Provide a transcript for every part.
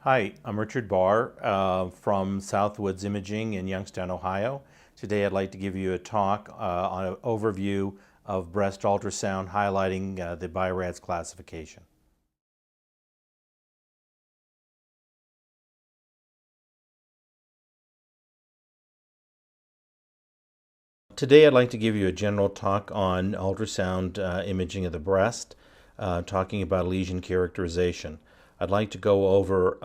Hi, I'm Richard Barr from Southwoods Imaging in Youngstown, Ohio. Today I'd like to give you a talk on an overview of breast ultrasound highlighting the BI-RADS classification. Today I'd like to give you a general talk on ultrasound imaging of the breast, talking about lesion characterization. I'd like to go over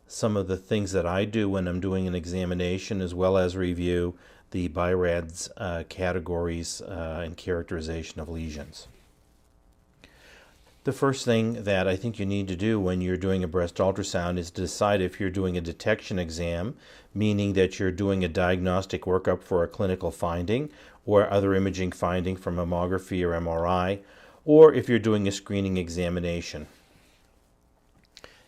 some of the things that I do when I'm doing an examination, as well as review the BI-RADS categories and characterization of lesions. The first thing that I think you need to do when you're doing a breast ultrasound is to decide if you're doing a detection exam, meaning that you're doing a diagnostic workup for a clinical finding or other imaging finding from mammography or MRI, or if you're doing a screening examination.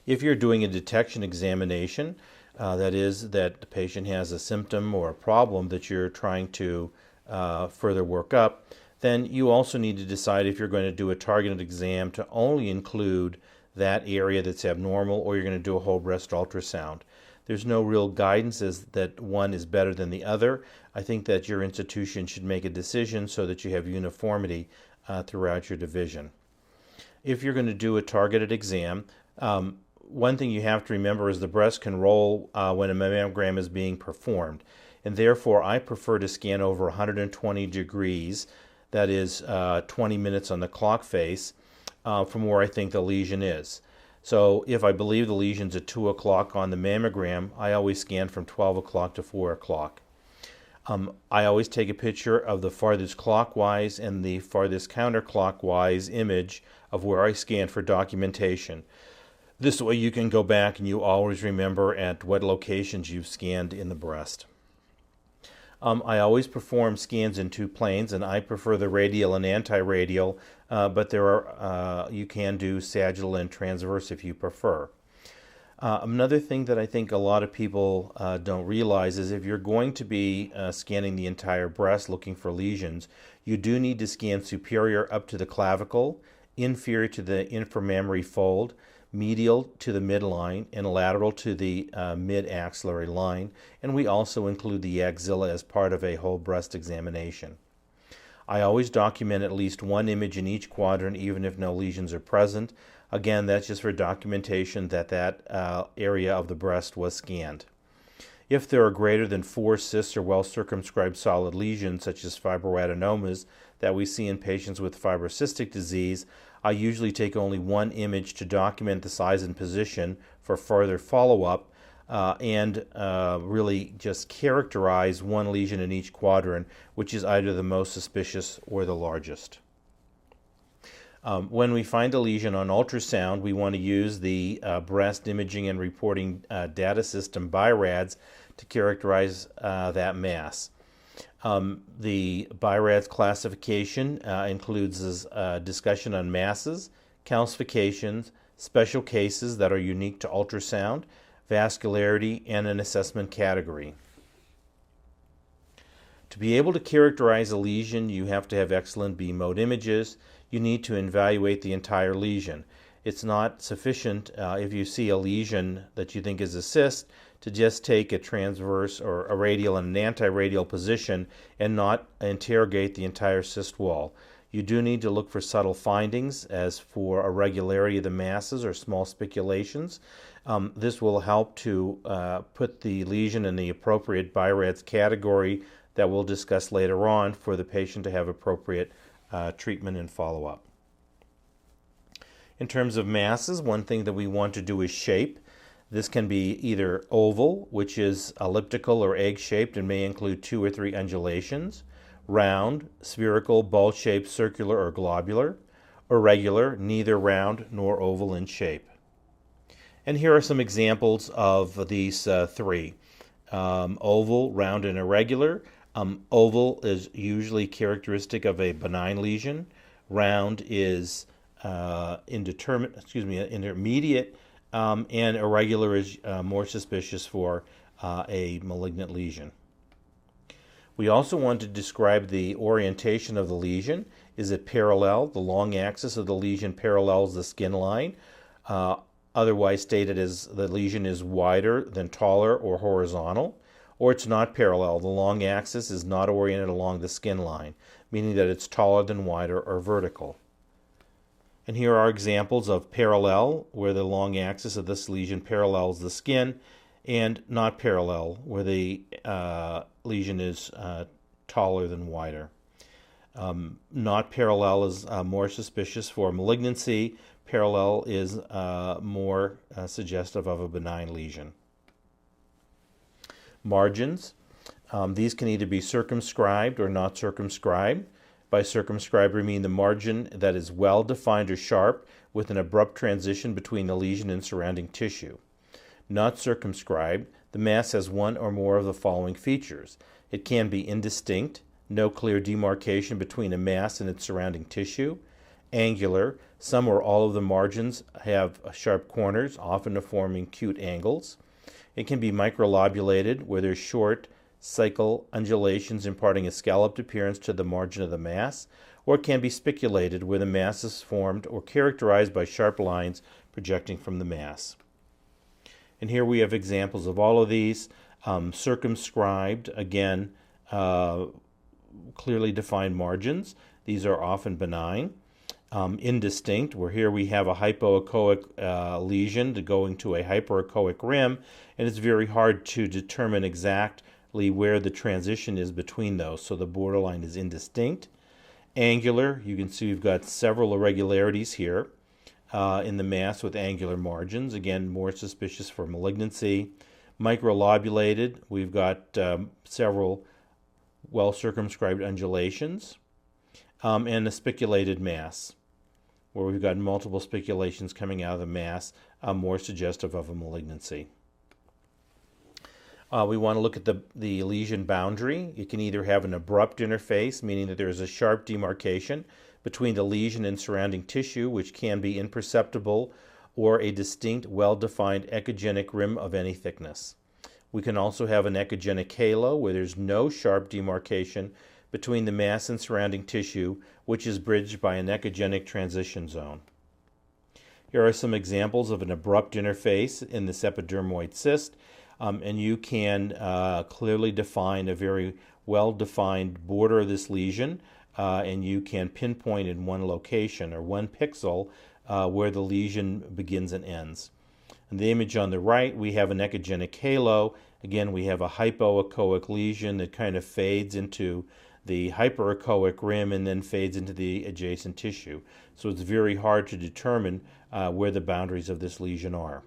If you're doing a detection examination, that is, that the patient has a symptom or a problem that you're trying to further work up, then you also need to decide if you're going to do a targeted exam to only include that area that's abnormal, or you're going to do a whole breast ultrasound. There's no real guidance as that one is better than the other. I think that your institution should make a decision so that you have uniformity throughout your division. If you're going to do a targeted exam, one thing you have to remember is the breast can roll when a mammogram is being performed, and therefore I prefer to scan over 120 degrees, that is 20 minutes on the clock face, from where I think the lesion is. So if I believe the lesion's at 2 o'clock on the mammogram, I always scan from 12 o'clock to 4 o'clock. I always take a picture of the farthest clockwise and the farthest counterclockwise image of where I scan for documentation. This way you can go back and you always remember at what locations you've scanned in the breast. I always perform scans in two planes, and I prefer the radial and anti-radial, but there are you can do sagittal and transverse if you prefer. Another thing that I think a lot of people don't realize is if you're going to be scanning the entire breast looking for lesions, you do need to scan superior up to the clavicle, inferior to the inframammary fold, medial to the midline, and lateral to the mid-axillary line, and we also include the axilla as part of a whole breast examination. I always document at least one image in each quadrant, even if no lesions are present. Again, that's just for documentation that that area of the breast was scanned. If there are greater than 4 cysts or well-circumscribed solid lesions, such as fibroadenomas that we see in patients with fibrocystic disease, I usually take only one image to document the size and position for further follow-up and really just characterize one lesion in each quadrant, which is either the most suspicious or the largest. When we find a lesion on ultrasound, we want to use the breast imaging and reporting data system BI-RADS to characterize that mass. The BI-RADS classification includes a discussion on masses, calcifications, special cases that are unique to ultrasound, vascularity, and an assessment category. To be able to characterize a lesion, you have to have excellent B-mode images. You need to evaluate the entire lesion. It's not sufficient if you see a lesion that you think is a cyst to just take a transverse or a radial and an anti-radial position and not interrogate the entire cyst wall. You do need to look for subtle findings as for irregularity of the masses or small spiculations. This will help to put the lesion in the appropriate BI-RADS category that we'll discuss later on for the patient to have appropriate treatment and follow-up. In terms of masses, one thing that we want to do is shape. This can be either oval, which is elliptical or egg-shaped and may include 2 or 3 undulations, round, spherical, ball-shaped, circular, or globular, irregular, neither round nor oval in shape. And here are some examples of these 3. Oval, round, and irregular. Oval is usually characteristic of a benign lesion. Round is intermediate, and irregular is more suspicious for a malignant lesion. We also want to describe the orientation of the lesion. Is it parallel? The long axis of the lesion parallels the skin line. otherwise stated as the lesion is wider than taller or horizontal, or it's not parallel. The long axis is not oriented along the skin line, meaning that it's taller than wider or vertical. And here are examples of parallel, where the long axis of this lesion parallels the skin, and not parallel, where the lesion is taller than wider. Not parallel is more suspicious for malignancy. Parallel is more suggestive of a benign lesion. Margins. These can either be circumscribed or not circumscribed. By circumscribed, we mean the margin that is well defined or sharp with an abrupt transition between the lesion and surrounding tissue. Not circumscribed, the mass has one or more of the following features. It can be indistinct, no clear demarcation between a mass and its surrounding tissue. Angular, some or all of the margins have sharp corners, often forming acute angles. It can be microlobulated, where there's short cycle undulations imparting a scalloped appearance to the margin of the mass, or it can be spiculated, where the mass is formed or characterized by sharp lines projecting from the mass. And here we have examples of all of these. Circumscribed, again, clearly defined margins. These are often benign. Indistinct, where here we have a hypoechoic lesion going to a hyperechoic rim, and it's very hard to determine exactly where the transition is between those, so the borderline is indistinct. Angular, you can see we've got several irregularities here in the mass with angular margins, again more suspicious for malignancy. Microlobulated, we've got several well circumscribed undulations, and a spiculated mass, where we've got multiple spiculations coming out of the mass, more suggestive of a malignancy. We want to look at the lesion boundary. You can either have an abrupt interface, meaning that there is a sharp demarcation between the lesion and surrounding tissue, which can be imperceptible, or a distinct, well-defined echogenic rim of any thickness. We can also have an echogenic halo, where there's no sharp demarcation between the mass and surrounding tissue, which is bridged by an echogenic transition zone. Here are some examples of an abrupt interface in this epidermoid cyst, and you can clearly define a very well-defined border of this lesion, and you can pinpoint in one location or one pixel where the lesion begins and ends. In the image on the right, we have an echogenic halo. Again, we have a hypoechoic lesion that kind of fades into the hyperechoic rim and then fades into the adjacent tissue. So it's very hard to determine where the boundaries of this lesion are.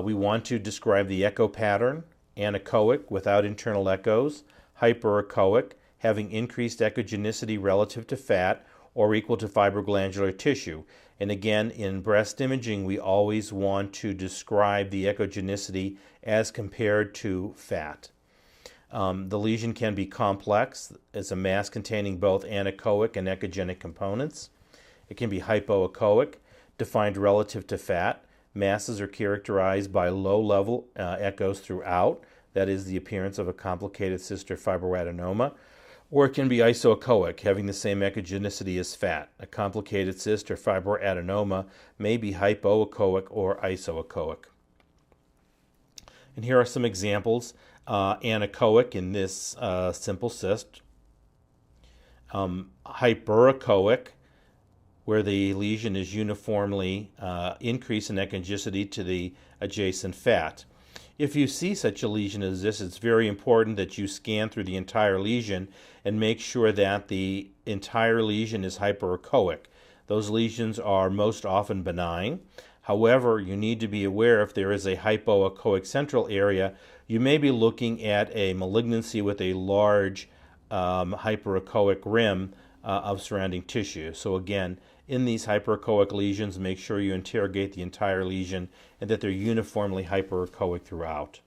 We want to describe the echo pattern: anechoic, without internal echoes; hyperechoic, having increased echogenicity relative to fat or equal to fibroglandular tissue. And again, in breast imaging, we always want to describe the echogenicity as compared to fat. The lesion can be complex. It's a mass containing both anechoic and echogenic components. It can be hypoechoic, defined relative to fat. Masses are characterized by low-level echoes throughout, that is, the appearance of a complicated cyst or fibroadenoma. Or it can be isoechoic, having the same echogenicity as fat. A complicated cyst or fibroadenoma may be hypoechoic or isoechoic. And here are some examples. Anechoic in this simple cyst. Hyperechoic, where the lesion is uniformly increased in echogenicity to the adjacent fat. If you see such a lesion as this, it's very important that you scan through the entire lesion and make sure that the entire lesion is hyperechoic. Those lesions are most often benign. However, you need to be aware if there is a hypoechoic central area, you may be looking at a malignancy with a large hyperechoic rim of surrounding tissue. So again, in these hyperechoic lesions, make sure you interrogate the entire lesion and that they're uniformly hyperechoic throughout.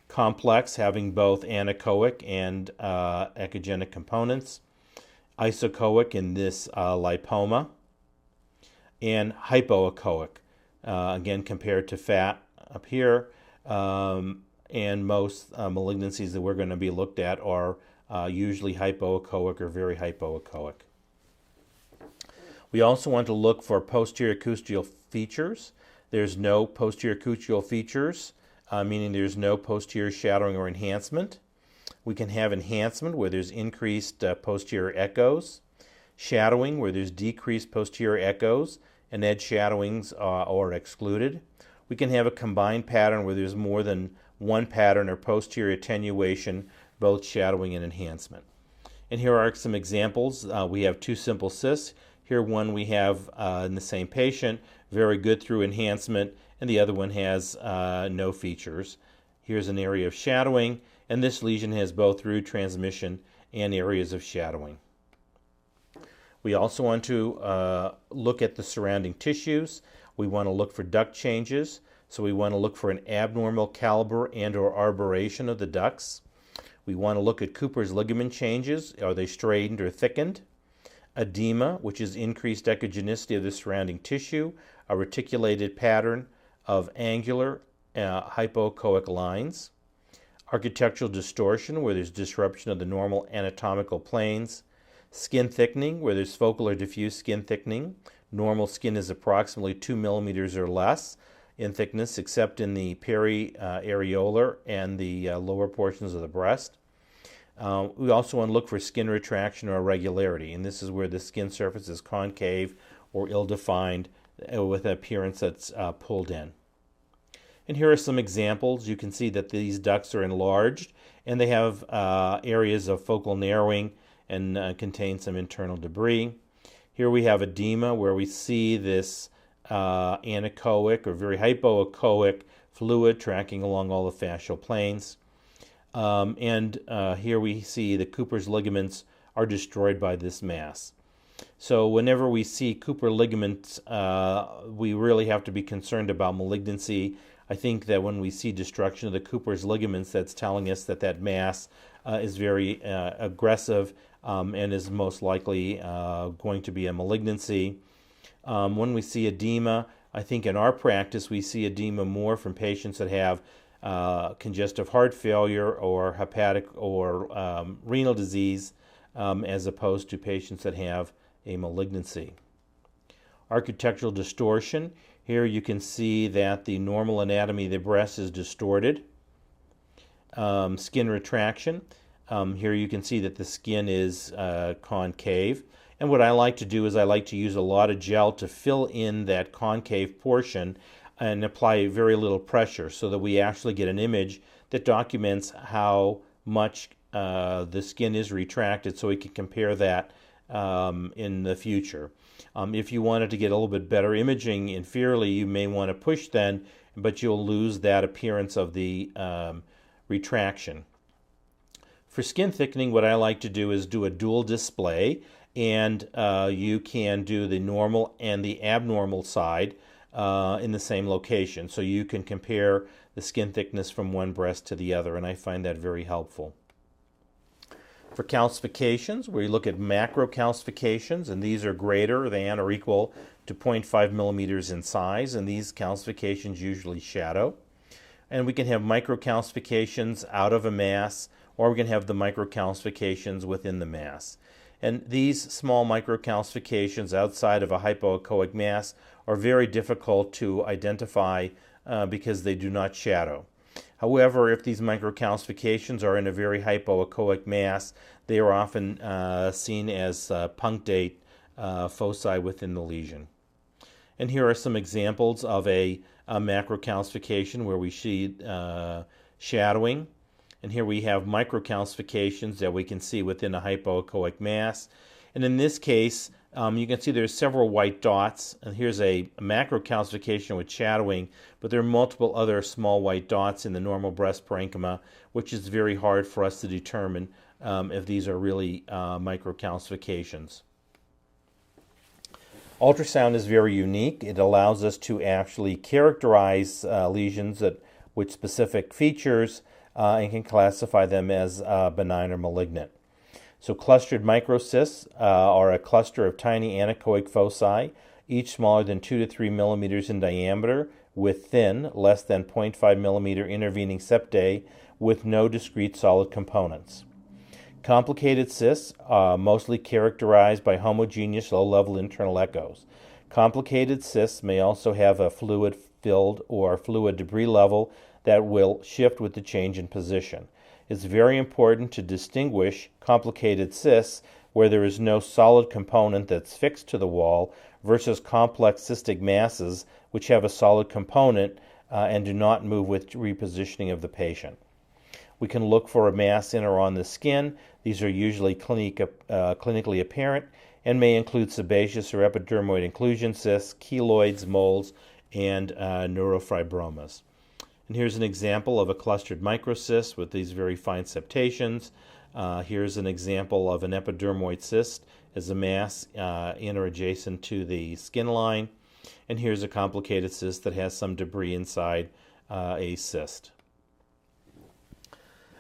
Complex, having both anechoic and echogenic components. Isoechoic in this lipoma. And hypoechoic, again compared to fat up here. And most malignancies that we're going to be looked at are usually hypoechoic or very hypoechoic. We also want to look for posterior acoustical features. There's no posterior acoustical features, meaning there's no posterior shadowing or enhancement. We can have enhancement where there's increased posterior echoes, shadowing where there's decreased posterior echoes and edge shadowings are excluded. We can have a combined pattern where there's more than one pattern or posterior attenuation, both shadowing and enhancement. And here are some examples. We have two simple cysts. Here one we have in the same patient, very good through enhancement, and the other one has no features. Here's an area of shadowing, and this lesion has both through transmission and areas of shadowing. We also want to look at the surrounding tissues. We want to look for duct changes, so we want to look for an abnormal caliber and or arboration of the ducts. We want to look at Cooper's ligament changes. Are they straightened or thickened? Edema, which is increased echogenicity of the surrounding tissue, a reticulated pattern of angular hypoechoic lines. Architectural distortion, where there's disruption of the normal anatomical planes. Skin thickening, where there's focal or diffuse skin thickening. Normal skin is approximately 2 millimeters or less in thickness, except in the peri-areolar and the lower portions of the breast. We also want to look for skin retraction or irregularity, and this is where the skin surface is concave or ill-defined with an appearance that's pulled in. And here are some examples. You can see that these ducts are enlarged, and they have areas of focal narrowing and contain some internal debris. Here we have edema, where we see this anechoic or very hypoechoic fluid tracking along all the fascial planes. Here we see the Cooper's ligaments are destroyed by this mass. So whenever we see Cooper ligaments, we really have to be concerned about malignancy. I think that when we see destruction of the Cooper's ligaments, that's telling us that that mass is very aggressive and is most likely going to be a malignancy. When we see edema, I think in our practice we see edema more from patients that have congestive heart failure or hepatic or renal disease as opposed to patients that have a malignancy. Architectural distortion. Here you can see that the normal anatomy of the breast is distorted. Skin retraction. Here you can see that the skin is concave. And what I like to do is I like to use a lot of gel to fill in that concave portion and apply very little pressure so that we actually get an image that documents how much the skin is retracted, so we can compare that in the future. If you wanted to get a little bit better imaging inferiorly, you may want to push then, but you'll lose that appearance of the retraction. For skin thickening, what I like to do is do a dual display, and you can do the normal and the abnormal side in the same location. So you can compare the skin thickness from one breast to the other, and I find that very helpful. For calcifications, we look at macro calcifications, and these are greater than or equal to 0.5 millimeters in size, and these calcifications usually shadow. And we can have microcalcifications out of a mass, or we can have the microcalcifications within the mass. And these small microcalcifications outside of a hypoechoic mass are very difficult to identify because they do not shadow. However, if these microcalcifications are in a very hypoechoic mass, they are often seen as punctate foci within the lesion. And here are some examples of a macrocalcification where we see shadowing. And here we have microcalcifications that we can see within a hypoechoic mass. And in this case, you can see there's several white dots. And here's a macrocalcification with shadowing, but there are multiple other small white dots in the normal breast parenchyma, which is very hard for us to determine if these are really microcalcifications. Ultrasound is very unique. It allows us to actually characterize lesions with specific features and can classify them as benign or malignant. So clustered microcysts are a cluster of tiny anechoic foci, each smaller than 2 to 3 millimeters in diameter, with thin, less than 0.5 millimeter intervening septae, with no discrete solid components. Complicated cysts are mostly characterized by homogeneous low-level internal echoes. Complicated cysts may also have a fluid-filled or fluid debris level that will shift with the change in position. It's very important to distinguish complicated cysts where there is no solid component that's fixed to the wall versus complex cystic masses which have a solid component and do not move with repositioning of the patient. We can look for a mass in or on the skin. These are usually clinically apparent and may include sebaceous or epidermoid inclusion cysts, keloids, moles, and neurofibromas. And here's an example of a clustered microcyst with these very fine septations. Here's an example of an epidermoid cyst as a mass in or adjacent to the skin line. And here's a complicated cyst that has some debris inside a cyst.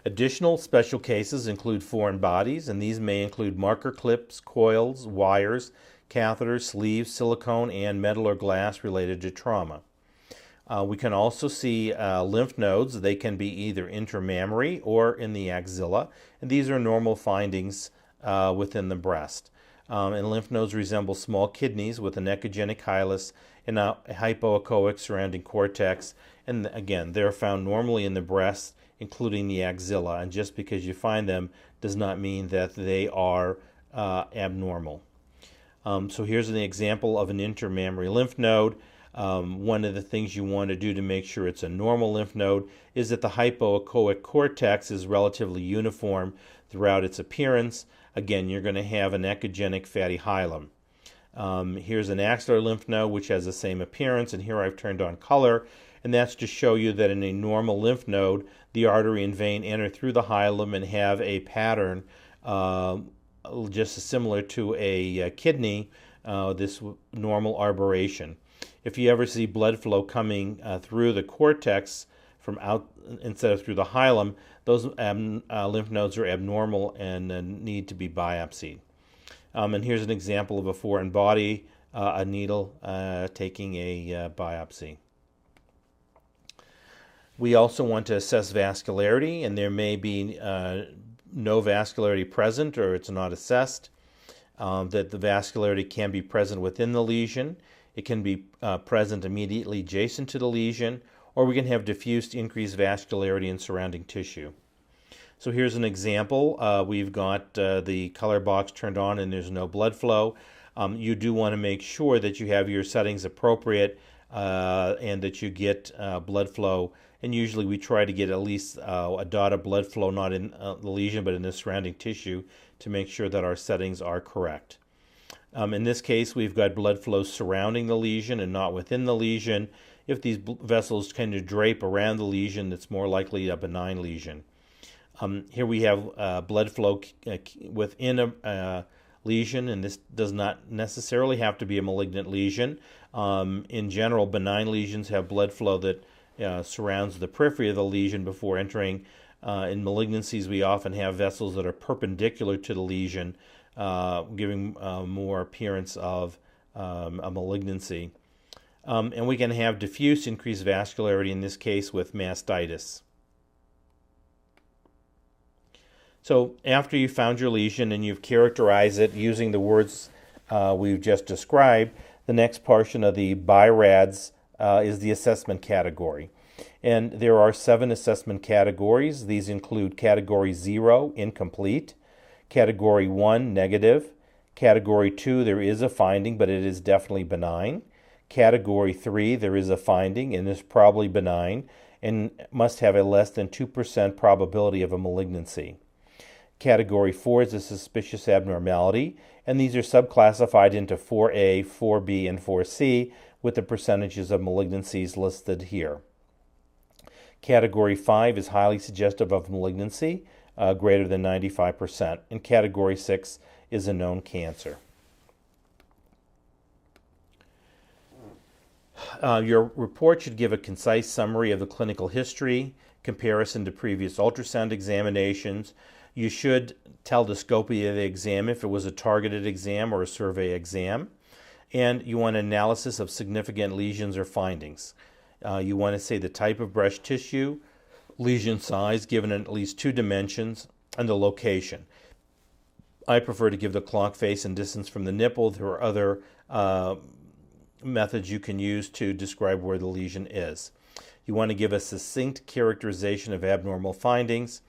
Additional special cases include foreign bodies, and these may include marker clips, coils, wires, catheters, sleeves, silicone, and metal or glass related to trauma. We can also see lymph nodes. They can be either intramammary or in the axilla, and these are normal findings within the breast. And lymph nodes resemble small kidneys with an echogenic hilus and a hypoechoic surrounding cortex, and again, they're found normally in the breast, including the axilla, and just because you find them does not mean that they are abnormal. So here's an example of an intramammary lymph node. One of the things you want to do to make sure it's a normal lymph node is that the hypoechoic cortex is relatively uniform throughout its appearance. Again, you're going to have an echogenic fatty hilum. Here's an axillary lymph node which has the same appearance, and here I've turned on color, and that's to show you that in a normal lymph node, the artery and vein enter through the hilum and have a pattern just similar to a kidney, this normal arboration. If you ever see blood flow coming through the cortex from out instead of through the hilum, those lymph nodes are abnormal and need to be biopsied. And here's an example of a foreign body, a needle taking a biopsy. We also want to assess vascularity, and there may be no vascularity present or it's not assessed. That the vascularity can be present within the lesion. It can be present immediately adjacent to the lesion, or we can have diffused increased vascularity in surrounding tissue. So here's an example. We've got the color box turned on and there's no blood flow. You do want to make sure that you have your settings appropriate and that you get blood flow. And usually we try to get at least a dot of blood flow, not in the lesion, but in the surrounding tissue to make sure that our settings are correct. In this case, we've got blood flow surrounding the lesion and not within the lesion. If these vessels tend to drape around the lesion, it's more likely a benign lesion. Here we have blood flow within a lesion, and this does not necessarily have to be a malignant lesion. In general, benign lesions have blood flow that surrounds the periphery of the lesion before entering. In malignancies, we often have vessels that are perpendicular to the lesion, giving more appearance of a malignancy. And we can have diffuse increased vascularity, in this case with mastitis. So after you've found your lesion and you've characterized it using the words we've just described, the next portion of the BI-RADS is the assessment category. And there are 7 assessment categories. These include Category 0, incomplete, Category 1, negative, Category 2, there is a finding, but it is definitely benign, Category 3, there is a finding and is probably benign and must have a less than 2% probability of a malignancy. Category 4 is a suspicious abnormality, and these are subclassified into 4A, 4B, and 4C, with the percentages of malignancies listed here. Category 5 is highly suggestive of malignancy, greater than 95%, and Category 6 is a known cancer. Your report should give a concise summary of the clinical history, comparison to previous ultrasound examinations. You should tell the scope of the exam if it was a targeted exam or a survey exam. And you want analysis of significant lesions or findings. You want to say the type of breast tissue, lesion size given in at least 2 dimensions, and the location. I prefer to give the clock face and distance from the nipple. There are other methods you can use to describe where the lesion is. You want to give a succinct characterization of abnormal findings.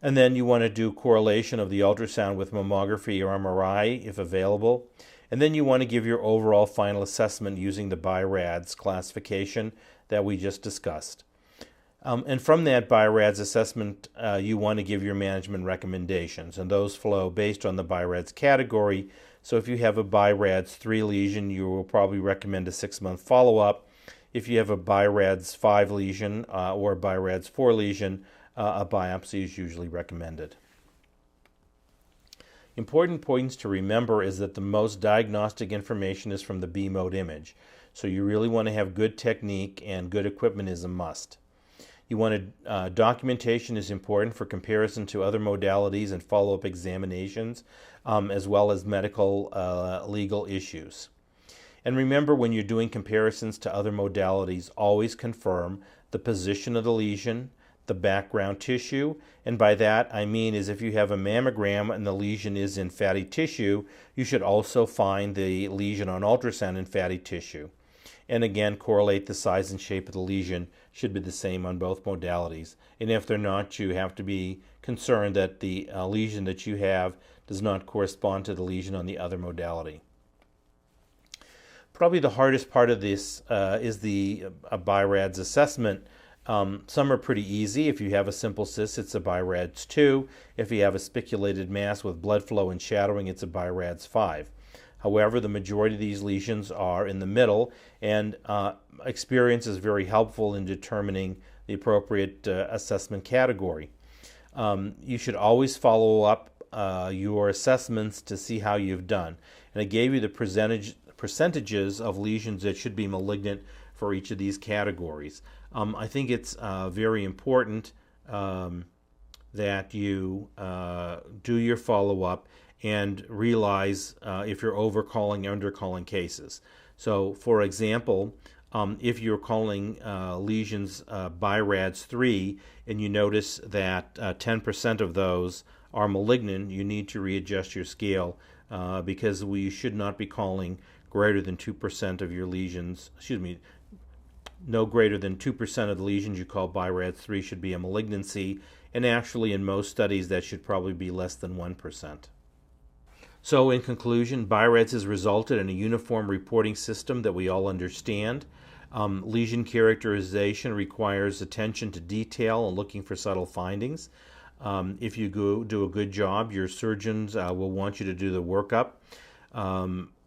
And then you want to do correlation of the ultrasound with mammography or MRI if available. And then you want to give your overall final assessment using the BI-RADS classification that we just discussed. And from that BI-RADS assessment, you want to give your management recommendations, and those flow based on the BI-RADS category. So if you have a BI-RADS 3 lesion, you will probably recommend a 6-month follow-up. If you have a BI-RADS 5 lesion or a BI-RADS 4 lesion, a biopsy is usually recommended. Important points to remember is that the most diagnostic information is from the B-mode image. So you really want to have good technique, and good equipment is a must. You want to, documentation is important for comparison to other modalities and follow-up examinations, as well as medical legal issues. And remember, when you're doing comparisons to other modalities, always confirm the position of the lesion, the background tissue, and by that I mean is if you have a mammogram and the lesion is in fatty tissue, you should also find the lesion on ultrasound in fatty tissue. And again, correlate the size and shape of the lesion should be the same on both modalities. And if they're not, you have to be concerned that the lesion that you have does not correspond to the lesion on the other modality. Probably the hardest part of this is the BI-RADS assessment. Some are pretty easy. If you have a simple cyst, it's a BI-RADS 2. If you have a spiculated mass with blood flow and shadowing, it's a BI-RADS 5. However, the majority of these lesions are in the middle, and experience is very helpful in determining the appropriate assessment category. You should always follow up your assessments to see how you've done. And I gave you the percentages of lesions that should be malignant for each of these categories. I think it's very important that you do your follow-up and realize if you're overcalling, undercalling cases. So, for example, if you're calling lesions BI-RADS 3 and you notice that 10% of those are malignant, you need to readjust your scale because we should not be calling greater than 2% of your lesions, no greater than 2% of the lesions you call BI-RADS 3 should be a malignancy, and actually in most studies that should probably be less than 1%. So in conclusion, BI-RADS has resulted in a uniform reporting system that we all understand. Lesion characterization requires attention to detail and looking for subtle findings. If you do a good job, your surgeons will want you to do the workup.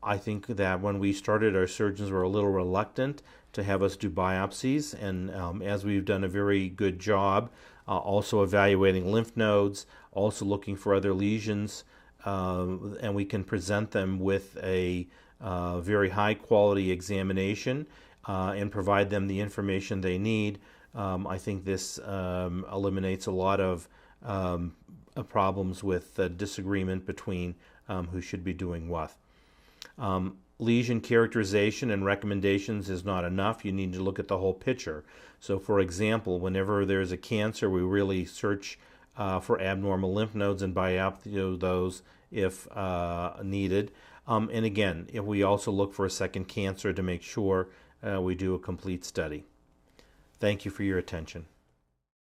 I think that when we started, our surgeons were a little reluctant to have us do biopsies, and as we've done a very good job also evaluating lymph nodes, also looking for other lesions, and we can present them with a very high quality examination and provide them the information they need. I think this eliminates a lot of problems with disagreement between who should be doing what. Lesion characterization and recommendations is not enough. You need to look at the whole picture. So, for example, whenever there's a cancer, we really search for abnormal lymph nodes and biopsy those if needed. And again, if we also look for a second cancer to make sure we do a complete study. Thank you for your attention.